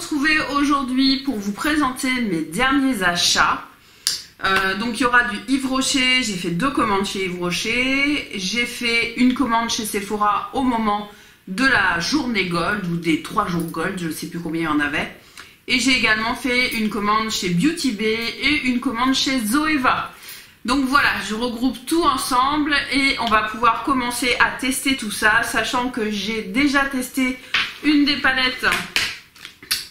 retrouver aujourd'hui pour vous présenter mes derniers achats. Donc il y aura du Yves Rocher, j'ai fait 2 commandes chez Yves Rocher, j'ai fait une commande chez Sephora au moment de la journée Gold ou des 3 jours Gold, je ne sais plus combien il y en avait. Et j'ai également fait une commande chez Beauty Bay et une commande chez Zoeva. Donc voilà, je regroupe tout ensemble et on va pouvoir commencer à tester tout ça, sachant que j'ai déjà testé une des palettes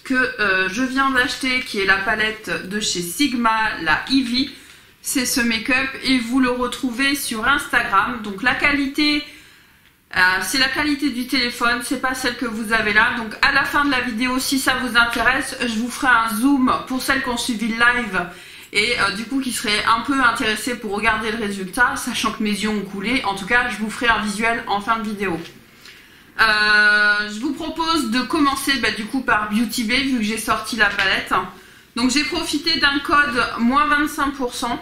que je viens d'acheter, qui est la palette de chez Sigma, la Ivy. C'est ce make-up et vous le retrouvez sur Instagram. Donc la qualité, c'est la qualité du téléphone, c'est pas celle que vous avez là. Donc à la fin de la vidéo, si ça vous intéresse, je vous ferai un zoom pour celles qui ont suivi le live et du coup qui seraient un peu intéressées pour regarder le résultat, sachant que mes yeux ont coulé. En tout cas, je vous ferai un visuel en fin de vidéo. Je vous propose de commencer du coup par Beauty Bay, vu que j'ai sorti la palette. Donc j'ai profité d'un code moins 25%.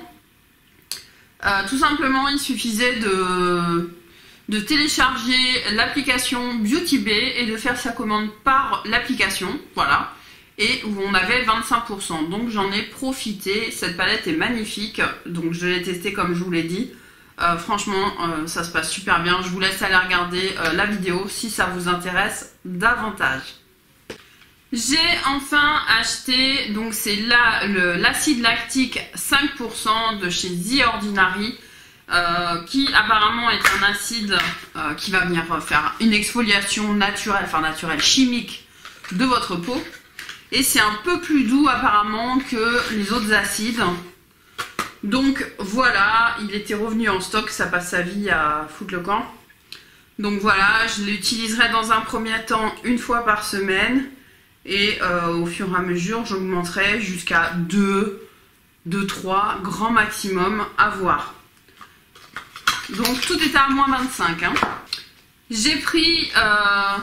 Tout simplement, il suffisait de télécharger l'application Beauty Bay et de faire sa commande par l'application, voilà, et où on avait 25%. Donc j'en ai profité. Cette palette est magnifique, donc je l'ai testée comme je vous l'ai dit. Franchement, ça se passe super bien. Je vous laisse aller regarder la vidéo si ça vous intéresse davantage. J'ai enfin acheté, donc c'est là l'acide lactique 5% de chez The Ordinary, qui apparemment est un acide qui va venir faire une exfoliation naturelle, enfin naturelle, chimique de votre peau. Et c'est un peu plus doux apparemment que les autres acides. Donc voilà, il était revenu en stock, ça passe sa vie à foutre le camp. Donc voilà, je l'utiliserai dans un premier temps une fois par semaine. Et au fur et à mesure, j'augmenterai jusqu'à 2-3 grand maximum à voir. Donc tout est à moins 25. Hein. J'ai pris un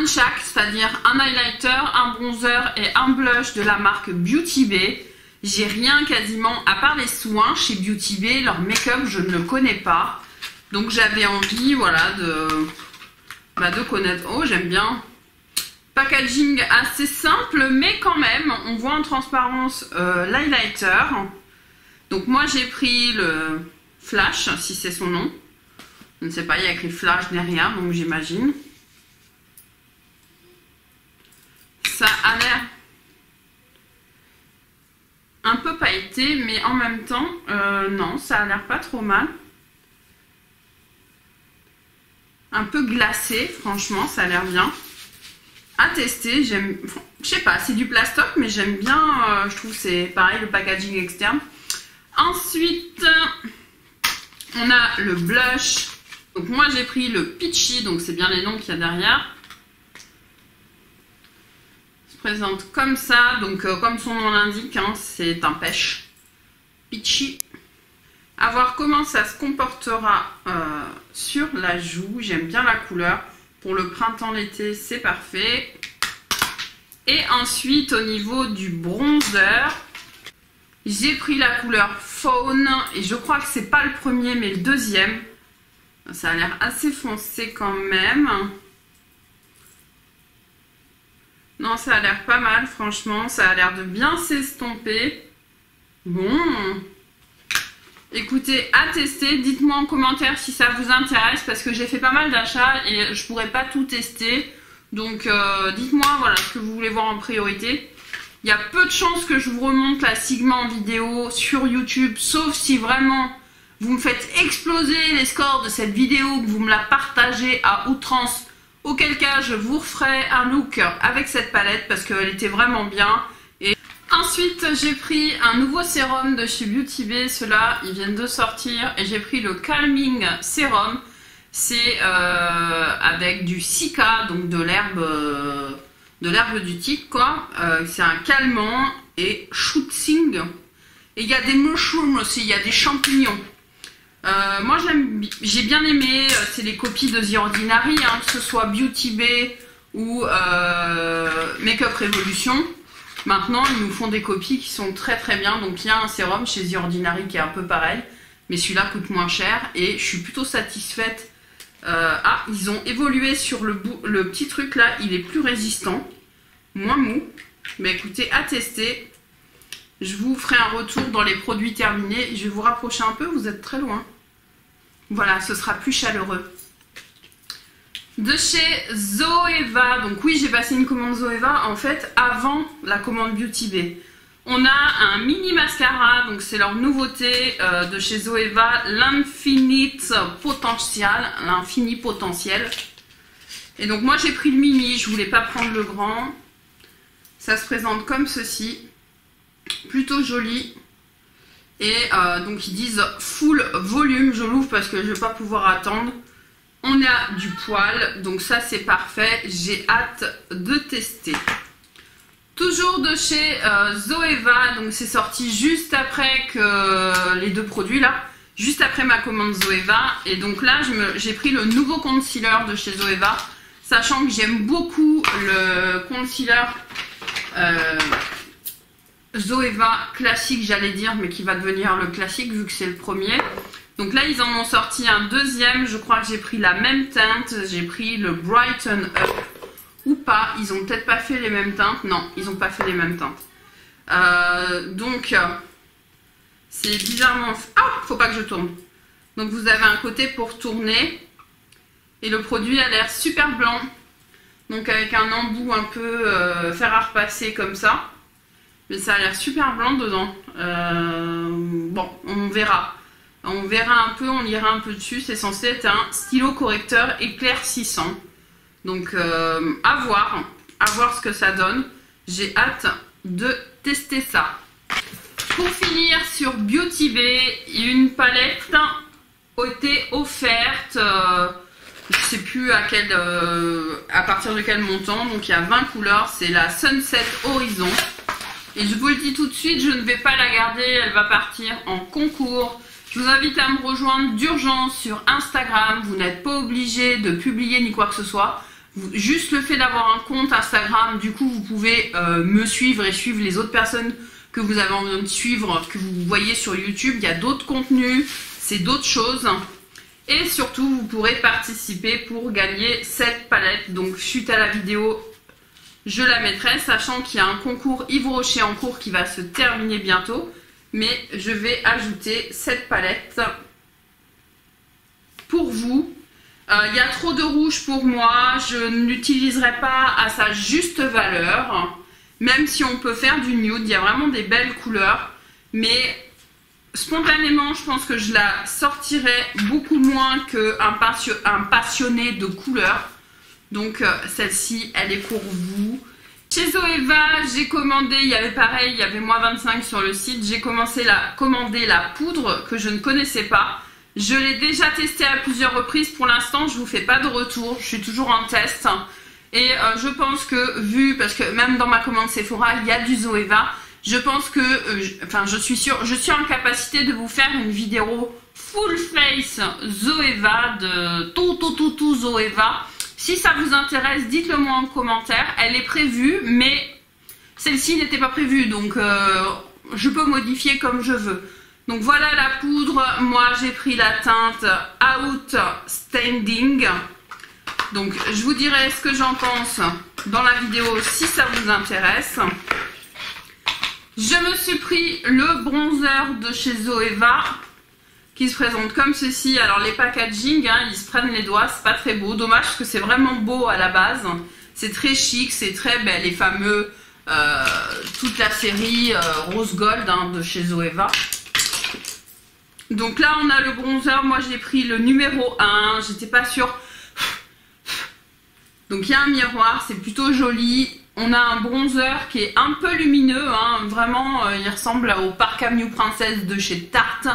de chaque, c'est-à-dire un highlighter, un bronzer et un blush de la marque Beauty Bay. J'ai rien quasiment, à part les soins chez Beauty Bay, leur make-up je ne le connais pas. Donc j'avais envie, voilà, de connaître. Oh, j'aime bien. Packaging assez simple, mais quand même, on voit en transparence l'highlighter. Donc moi j'ai pris le Flash, si c'est son nom. Je ne sais pas, il y a écrit Flash derrière, donc j'imagine. Ça a l'air un peu pailleté, mais en même temps, non, ça a l'air pas trop mal. Un peu glacé, franchement, ça a l'air bien. À tester, j'aime, je sais pas, c'est du plastoc, mais j'aime bien, je trouve c'est pareil, le packaging externe. Ensuite, on a le blush. Donc moi j'ai pris le Peachy, donc c'est bien les noms qu'il y a derrière. Présente comme ça, donc comme son nom l'indique, hein, c'est un pêche Peachy. À voir comment ça se comportera sur la joue. J'aime bien la couleur. Pour le printemps, l'été, c'est parfait. Et ensuite, au niveau du bronzer, j'ai pris la couleur Fawn. Et je crois que c'est pas le premier, mais le deuxième. Ça a l'air assez foncé quand même. Non, ça a l'air pas mal, franchement. Ça a l'air de bien s'estomper. Bon. Écoutez, à tester. Dites-moi en commentaire si ça vous intéresse, parce que j'ai fait pas mal d'achats et je pourrais pas tout tester. Donc, dites-moi voilà, ce que vous voulez voir en priorité. Il y a peu de chances que je vous remonte la Sigma en vidéo sur YouTube, sauf si vraiment vous me faites exploser les scores de cette vidéo, que vous me la partagez à outrance. Auquel cas, je vous referai un look avec cette palette parce qu'elle était vraiment bien. Et ensuite, j'ai pris un nouveau sérum de chez Beauty Bay. Ceux-là, ils viennent de sortir. Et j'ai pris le Calming Serum. C'est avec du cica, donc de l'herbe du tic, quoi. C'est un calmant et shooting. Et il y a des mushrooms aussi, il y a des champignons. Moi j'ai bien aimé, c'est les copies de The Ordinary, hein, que ce soit Beauty Bay ou Make-up Revolution. Maintenant ils nous font des copies qui sont très très bien. Donc il y a un sérum chez The Ordinary qui est un peu pareil, mais celui-là coûte moins cher et je suis plutôt satisfaite. Ils ont évolué sur le petit truc là, il est plus résistant. moins mou. Mais écoutez, à tester. Je vous ferai un retour dans les produits terminés. Je vais vous rapprocher un peu, vous êtes très loin. Voilà, ce sera plus chaleureux. De chez Zoeva, donc oui, j'ai passé une commande Zoeva en fait avant la commande Beauty Bay. On a un mini mascara, donc c'est leur nouveauté de chez Zoeva, l'Infinite Potential, l'infini potentiel. Et donc moi j'ai pris le mini, je voulais pas prendre le grand. Ça se présente comme ceci, plutôt joli. Et donc ils disent full volume, je l'ouvre parce que je vais pas pouvoir attendre. On a du poil, donc ça c'est parfait, j'ai hâte de tester. Toujours de chez Zoeva, donc c'est sorti juste après que les deux produits là, juste après ma commande Zoeva. Et donc là j'ai pris le nouveau concealer de chez Zoeva, sachant que j'aime beaucoup le concealer Zoeva classique, j'allais dire, mais qui va devenir le classique vu que c'est le premier. Donc là ils en ont sorti un deuxième, je crois que j'ai pris la même teinte, j'ai pris le Brighten Up. Ou pas, ils ont peut-être pas fait les mêmes teintes. Non, ils n'ont pas fait les mêmes teintes. Donc, c'est bizarrement... Ah, faut pas que je tourne. Donc, vous avez un côté pour tourner. Et le produit a l'air super blanc. Donc, avec un embout un peu fer à repasser comme ça. Mais ça a l'air super blanc dedans. Bon, on verra. On verra un peu, on lira un peu dessus. C'est censé être un stylo correcteur éclaircissant. Donc à voir ce que ça donne. J'ai hâte de tester ça. Pour finir sur Beauty Bay, une palette a été offerte. Je ne sais plus à partir de quel montant. Donc il y a 20 couleurs. C'est la Sunset Horizon. Et je vous le dis tout de suite, je ne vais pas la garder. Elle va partir en concours. Je vous invite à me rejoindre d'urgence sur Instagram. Vous n'êtes pas obligé de publier ni quoi que ce soit. Juste le fait d'avoir un compte Instagram, du coup vous pouvez me suivre et suivre les autres personnes que vous avez envie de suivre, que vous voyez sur YouTube. Il y a d'autres contenus, c'est d'autres choses. Et surtout vous pourrez participer pour gagner cette palette. Donc suite à la vidéo, je la mettrai, sachant qu'il y a un concours Yves Rocher en cours qui va se terminer bientôt. Mais je vais ajouter cette palette pour vous. Il y a trop de rouge pour moi, je ne l'utiliserai pas à sa juste valeur, même si on peut faire du nude, il y a vraiment des belles couleurs, mais spontanément je pense que je la sortirai beaucoup moins qu'un passionné de couleurs, donc celle-ci elle est pour vous. Chez Zoeva, j'ai commandé, il y avait pareil, il y avait moins 25 sur le site, j'ai commandé la poudre que je ne connaissais pas. Je l'ai déjà testé à plusieurs reprises. Pour l'instant, je ne vous fais pas de retour. Je suis toujours en test. Et je pense que, parce que même dans ma commande Sephora, il y a du Zoeva. Je pense que, je suis sûre, je suis en capacité de vous faire une vidéo full face Zoeva, de tout Zoeva. Si ça vous intéresse, dites-le moi en commentaire. Elle est prévue, mais celle-ci n'était pas prévue. Donc, je peux modifier comme je veux. Donc voilà la poudre, moi j'ai pris la teinte Outstanding. Donc je vous dirai ce que j'en pense dans la vidéo si ça vous intéresse. Je me suis pris le bronzer de chez Zoeva qui se présente comme ceci. Alors les packaging, ils se prennent les doigts, c'est pas très beau. Dommage parce que c'est vraiment beau à la base. C'est très chic, c'est très belle. Les fameux, toute la série Rose Gold de chez Zoeva. Donc là on a le bronzer, moi j'ai pris le numéro 1, j'étais pas sûre. Donc il y a un miroir, c'est plutôt joli. On a un bronzer qui est un peu lumineux, vraiment il ressemble au Park Avenue Princess de chez Tarte.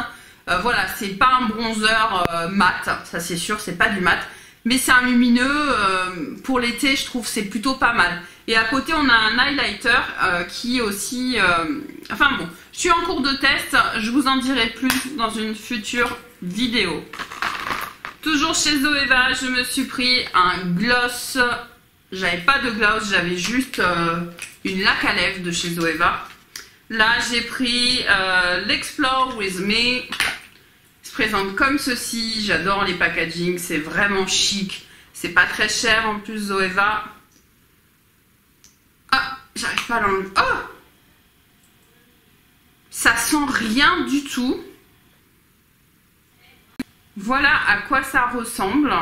Voilà, c'est pas un bronzer mat, ça c'est sûr, c'est pas du mat. Mais c'est un lumineux, pour l'été je trouve c'est plutôt pas mal. Et à côté on a un highlighter qui aussi... enfin bon, je suis en cours de test, je vous en dirai plus dans une future vidéo. Toujours chez Zoeva, je me suis pris un gloss. J'avais pas de gloss, j'avais juste une laque à lèvres de chez Zoeva. Là j'ai pris l'Explore With Me. Il se présente comme ceci, j'adore les packaging, c'est vraiment chic. C'est pas très cher en plus Zoeva. Ah, J'arrive pas à l'enlever. Oh! Ça sent rien du tout. Voilà à quoi ça ressemble.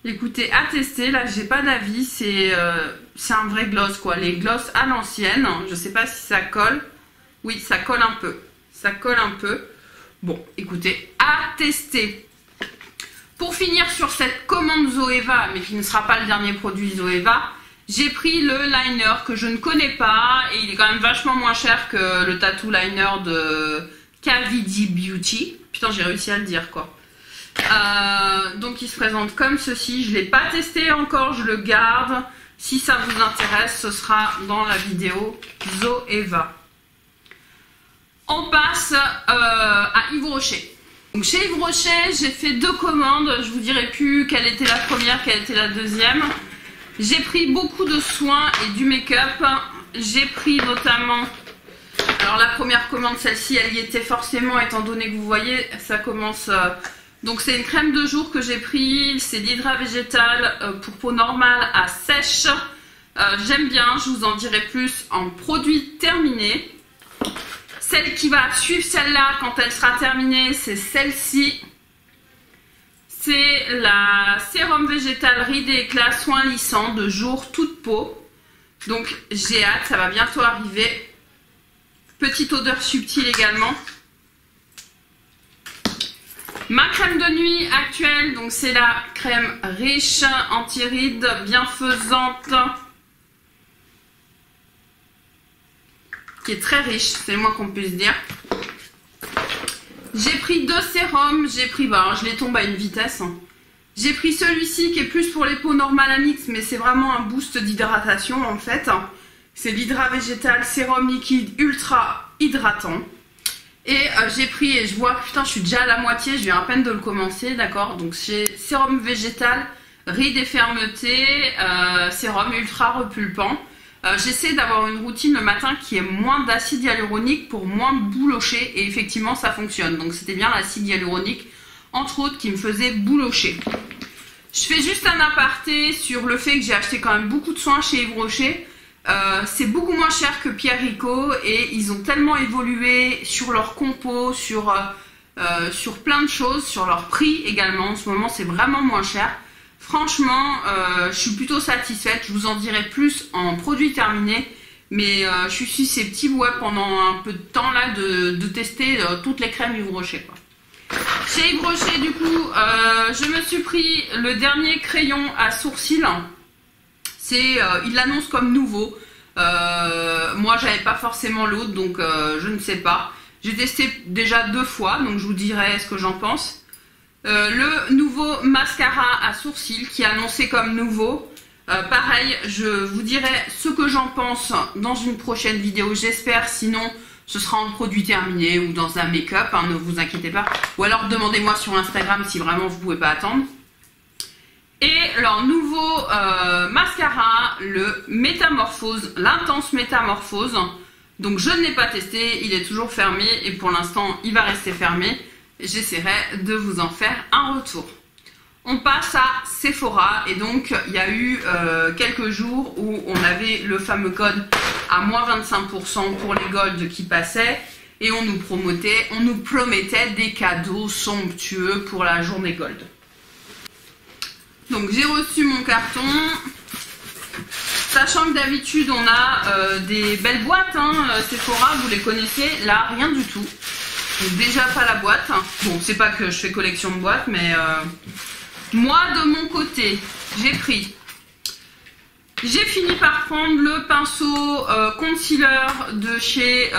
Écoutez, à tester, là j'ai pas d'avis, c'est un vrai gloss quoi, les gloss à l'ancienne, je sais pas si ça colle, oui ça colle un peu, ça colle un peu, bon écoutez, à tester. Pour finir sur cette commande Zoeva, mais qui ne sera pas le dernier produit Zoeva, j'ai pris le liner que je ne connais pas et il est quand même vachement moins cher que le tattoo liner de KVD Beauty, putain j'ai réussi à le dire quoi. Donc il se présente comme ceci, je ne l'ai pas testé encore, je le garde, si ça vous intéresse ce sera dans la vidéo Zoeva. On passe à Yves Rocher. Donc chez Yves Rocher j'ai fait 2 commandes, je vous dirai plus quelle était la première, quelle était la deuxième. J'ai pris beaucoup de soins et du make-up, j'ai pris notamment, alors la première commande celle-ci elle y était forcément étant donné que vous voyez ça commence... Donc c'est une crème de jour que j'ai pris, c'est l'hydra végétal pour peau normale à sèche. J'aime bien, je vous en dirai plus en produit terminé. Celle qui va suivre celle-là quand elle sera terminée, c'est celle-ci. C'est la sérum végétal rides et éclat soin lissant de jour toute peau. Donc j'ai hâte, ça va bientôt arriver. Petite odeur subtile également. Ma crème de nuit actuelle, donc c'est la crème riche, anti-rides, bienfaisante, qui est très riche, c'est le moins qu'on puisse dire. J'ai pris 2 sérums, j'ai pris, je les tombe à une vitesse. J'ai pris celui-ci qui est plus pour les peaux normales à mix, mais c'est vraiment un boost d'hydratation en fait. C'est l'hydra végétal sérum liquide ultra hydratant. Et j'ai pris, et je vois, putain je suis déjà à la moitié, je viens à peine de le commencer, d'accord. Donc j'ai sérum végétal, rides et fermeté, sérum ultra repulpant. J'essaie d'avoir une routine le matin qui est moins d'acide hyaluronique pour moins boulocher, et effectivement ça fonctionne. Donc c'était bien l'acide hyaluronique, entre autres, qui me faisait boulocher. Je fais juste un aparté sur le fait que j'ai acheté quand même beaucoup de soins chez Yves Rocher. C'est beaucoup moins cher que Pierre Rico et ils ont tellement évolué sur leur compo, sur plein de choses, sur leur prix également. En ce moment c'est vraiment moins cher. Franchement je suis plutôt satisfaite, je vous en dirai plus en produit terminé. Mais je suis susceptible pendant un peu de temps là de tester toutes les crèmes Yves Rocher quoi. Chez Yves Rocher du coup je me suis pris le dernier crayon à sourcils. Il l'annonce comme nouveau. Moi j'avais pas forcément l'autre donc je ne sais pas. J'ai testé déjà 2 fois donc je vous dirai ce que j'en pense. Le nouveau mascara à sourcils qui est annoncé comme nouveau. Pareil, je vous dirai ce que j'en pense dans une prochaine vidéo, j'espère, sinon ce sera en produit terminé ou dans un make-up, ne vous inquiétez pas. Ou alors demandez-moi sur Instagram si vraiment vous pouvez pas attendre. Et leur nouveau mascara, le Métamorphose, l'intense Métamorphose. Donc je ne l'ai pas testé, il est toujours fermé et pour l'instant il va rester fermé. J'essaierai de vous en faire un retour. On passe à Sephora et donc il y a eu quelques jours où on avait le fameux code à moins 25% pour les golds qui passaient et on nous promettait des cadeaux somptueux pour la journée gold. Donc j'ai reçu mon carton, sachant que d'habitude on a des belles boîtes, Sephora, vous les connaissez, là rien du tout. Donc déjà pas la boîte, bon c'est pas que je fais collection de boîtes mais moi de mon côté j'ai fini par prendre le pinceau concealer de chez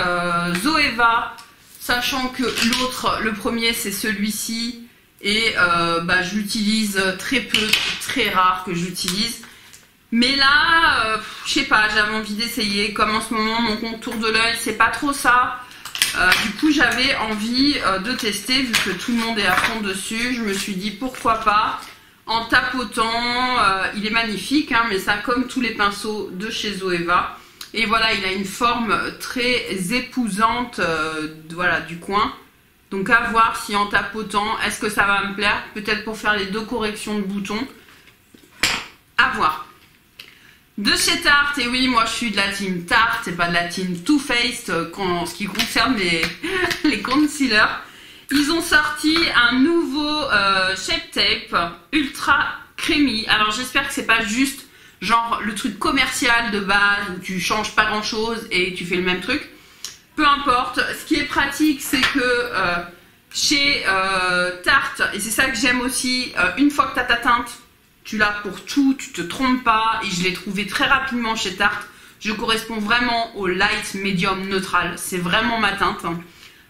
Zoeva, sachant que l'autre, le premier c'est celui-ci. Et je l'utilise très peu, très rare que j'utilise. Mais là, je sais pas, j'avais envie d'essayer. Comme en ce moment, mon contour de l'œil, c'est pas trop ça. Du coup, j'avais envie de tester, vu que tout le monde est à fond dessus. Je me suis dit, pourquoi pas. En tapotant, il est magnifique, mais ça comme tous les pinceaux de chez Zoeva. Et voilà, il a une forme très épousante voilà, du coin. Donc à voir si en tapotant, est-ce que ça va me plaire? Peut-être pour faire les 2 corrections de boutons. À voir. de chez Tarte. Et oui, moi je suis de la team Tarte et pas de la team Too Faced en ce qui concerne les concealers. Ils ont sorti un nouveau Shape Tape Ultra Creamy. Alors j'espère que c'est pas juste genre le truc commercial de base où tu changes pas grand chose et tu fais le même truc. Peu importe. Ce qui est pratique, c'est que chez Tarte, et c'est ça que j'aime aussi, une fois que tu as ta teinte, tu l'as pour tout, tu te trompes pas. Et je l'ai trouvé très rapidement chez Tarte. Je corresponds vraiment au light, medium, neutral. C'est vraiment ma teinte.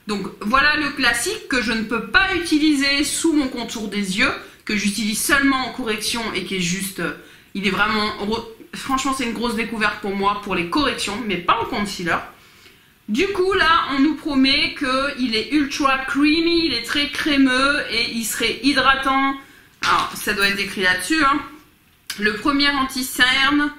Donc voilà le classique que je ne peux pas utiliser sous mon contour des yeux, que j'utilise seulement en correction et qui est juste... il est vraiment... franchement, c'est une grosse découverte pour moi pour les corrections, mais pas en concealer. Du coup, là, on nous promet qu'il est ultra creamy, il est très crémeux et il serait hydratant. Alors, ça doit être écrit là-dessus, hein. Le premier anti-cerne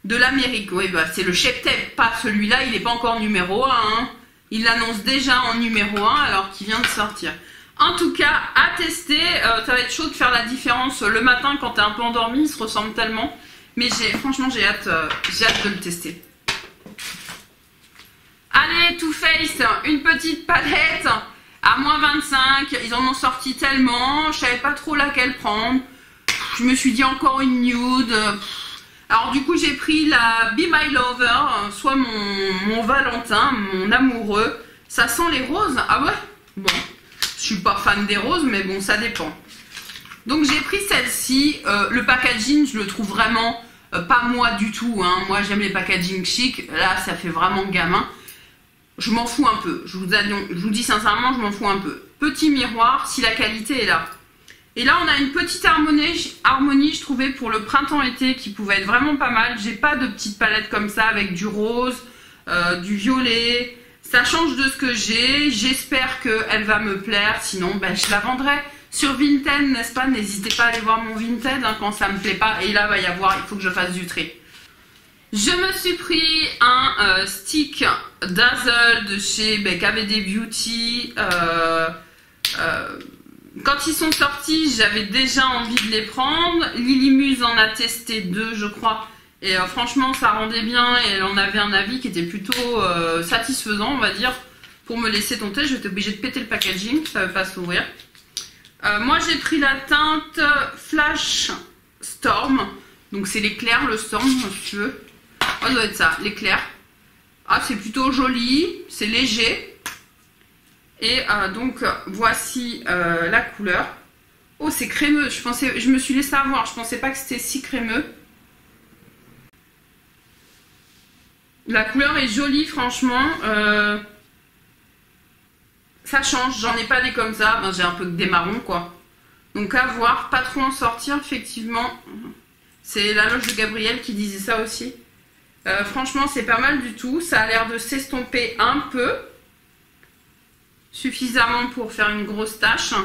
de l'Amérique. Oui, bah, c'est le Shape Tape, pas celui-là, il n'est pas encore numéro 1, hein. Il l'annonce déjà en numéro 1 alors qu'il vient de sortir. En tout cas, à tester, ça va être chaud de faire la différence le matin quand tu es un peu endormi, ils se ressemblent tellement. Mais franchement, j'ai hâte de le tester. Allez, Too Faced, une petite palette à moins 25. Ils en ont sorti tellement, je savais pas trop laquelle prendre. Je me suis dit encore une nude. Alors du coup, j'ai pris la Be My Lover, soit mon Valentin, mon amoureux. Ça sent les roses. Ah ouais? Bon, je suis pas fan des roses, mais bon, ça dépend. Donc j'ai pris celle-ci. Le packaging, je le trouve vraiment pas moi du tout, hein. Moi, j'aime les packaging chic. Là, ça fait vraiment gamin. Je m'en fous un peu. Je vous dis sincèrement, je m'en fous un peu. Petit miroir, si la qualité est là. Et là, on a une petite harmonie, je trouvais, pour le printemps-été qui pouvait être vraiment pas mal. J'ai pas de petite palette comme ça avec du rose, du violet. Ça change de ce que j'ai. J'espère qu'elle va me plaire. Sinon, ben, je la vendrai sur Vinted, n'est-ce pas? N'hésitez pas à aller voir mon Vinted hein, quand ça me plaît pas. Et là, il faut que je fasse du tri. Je me suis pris un stick Dazzle de chez KVD Beauty. Quand ils sont sortis, j'avais déjà envie de les prendre. Lily Muse en a testé 2, je crois. Et franchement, ça rendait bien et elle en avait un avis qui était plutôt satisfaisant, on va dire. Pour me laisser tenter, j'étais obligée de péter le packaging, ça ne veut pas s'ouvrir. Moi, j'ai pris la teinte Flash Storm. Donc, c'est l'éclair, le Storm, si tu veux. Oh, ça doit être ça, l'éclair. Ah, c'est plutôt joli, c'est léger. Et donc, voici la couleur. Oh, c'est crémeux. Je me suis laissé avoir. Je pensais pas que c'était si crémeux. La couleur est jolie, franchement. Ça change. J'en ai pas des comme ça. Ben, j'ai un peu que des marrons, quoi. Donc, à voir. Pas trop en sortir, effectivement. C'est la loge de Gabriel qui disait ça aussi. Franchement, c'est pas mal du tout. Ça a l'air de s'estomper un peu. Suffisamment pour faire une grosse tache.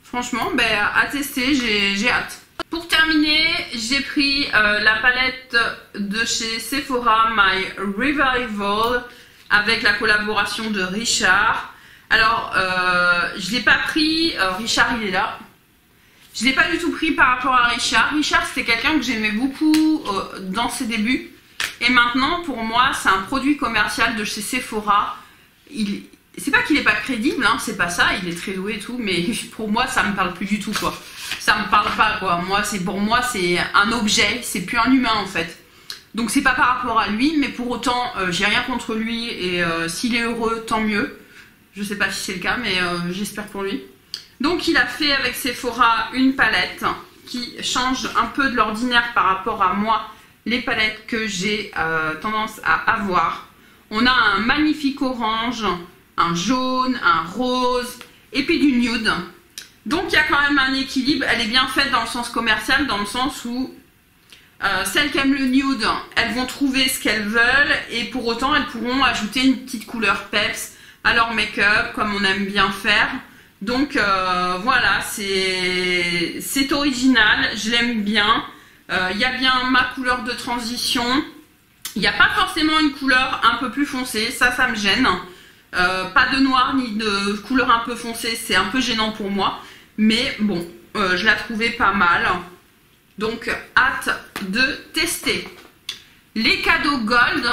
Franchement, ben, à tester, j'ai hâte. Pour terminer, j'ai pris la palette de chez Sephora My Revival avec la collaboration de Richard. Alors, je ne l'ai pas pris, Richard il est là. Je ne l'ai pas du tout pris par rapport à Richard. Richard, c'était quelqu'un que j'aimais beaucoup dans ses débuts. Et maintenant, pour moi, c'est un produit commercial de chez Sephora. C'est pas qu'il est pas crédible, hein, c'est pas ça, il est très doué et tout, mais pour moi, ça me parle plus du tout, quoi. Ça me parle pas, quoi. Pour moi, c'est un objet, c'est plus un humain, en fait. Donc, c'est pas par rapport à lui, mais pour autant, j'ai rien contre lui, et s'il est heureux, tant mieux. Je sais pas si c'est le cas, mais j'espère pour lui. Donc, il a fait avec Sephora une palette qui change un peu de l'ordinaire par rapport à moi, les palettes que j'ai tendance à avoir. On a un magnifique orange, un jaune, un rose et puis du nude. Donc il y a quand même un équilibre. Elle est bien faite dans le sens commercial, dans le sens où celles qui aiment le nude, elles vont trouver ce qu'elles veulent et pour autant elles pourront ajouter une petite couleur peps à leur make-up comme on aime bien faire. Donc voilà, c'est original, je l'aime bien. Il y a bien ma couleur de transition. Il n'y a pas forcément une couleur un peu plus foncée, ça me gêne. Pas de noir ni de couleur un peu foncée, c'est un peu gênant pour moi. Mais bon, je la trouvais pas mal. Donc, hâte de tester. les cadeaux gold.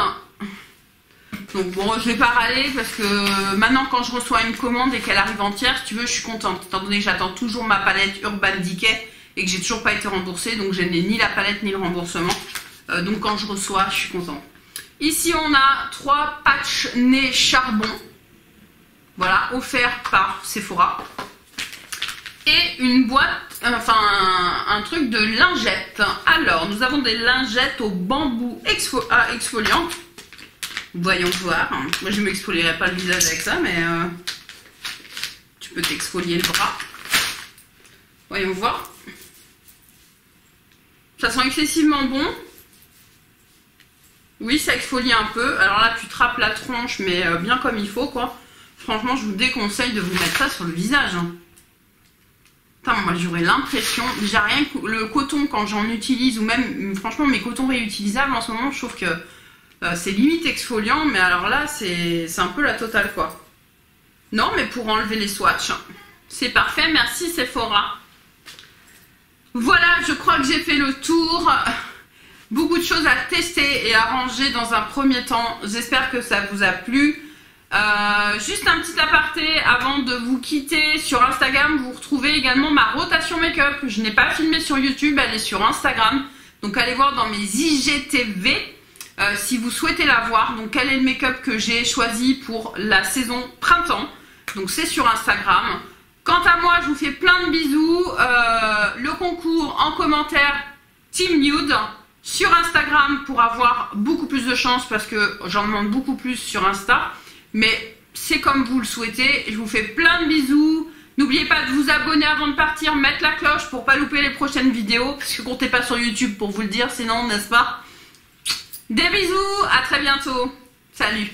Donc bon, je vais pas râler parce que maintenant quand je reçois une commande et qu'elle arrive entière, si tu veux, je suis contente. Étant donné que j'attends toujours ma palette Urban Decay et que j'ai toujours pas été remboursée, donc je n'ai ni la palette ni le remboursement. Donc quand je reçois, je suis contente. Ici, on a 3 patchs nez charbon. Voilà, offerts par Sephora. Et une boîte, enfin un truc de lingettes. Alors, nous avons des lingettes au bambou exfoliant. Voyons voir. Moi, je ne m'exfolierai pas le visage avec ça, mais tu peux t'exfolier le bras. Voyons voir. Ça sent excessivement bon. Oui, ça exfolie un peu. Alors là, tu trappes la tronche, mais bien comme il faut, quoi. Franchement, je vous déconseille de vous mettre ça sur le visage. Hein. Putain, moi, j'aurais l'impression... Déjà, rien que le coton, quand j'en utilise, ou même, franchement, mes cotons réutilisables, en ce moment, je trouve que c'est limite exfoliant. Mais alors là, c'est un peu la totale, quoi. Non, mais pour enlever les swatchs, c'est parfait. Merci, Sephora. Voilà, je crois que j'ai fait le tour. Beaucoup de choses à tester et à ranger dans un premier temps. J'espère que ça vous a plu. Juste un petit aparté avant de vous quitter. Sur Instagram, vous retrouvez également ma rotation make-up. Je n'ai pas filmé sur YouTube, elle est sur Instagram. Donc allez voir dans mes IGTV si vous souhaitez la voir. Donc quel est le make-up que j'ai choisi pour la saison printemps. Donc c'est sur Instagram. Quant à moi, je vous fais plein de bisous. Le concours en commentaire Team Nude sur Instagram pour avoir beaucoup plus de chance parce que j'en demande beaucoup plus sur Insta. Mais c'est comme vous le souhaitez. Je vous fais plein de bisous. N'oubliez pas de vous abonner avant de partir, mettre la cloche pour pas louper les prochaines vidéos. Parce que comptez pas sur YouTube pour vous le dire, sinon, n'est-ce pas? Des bisous, à très bientôt. Salut.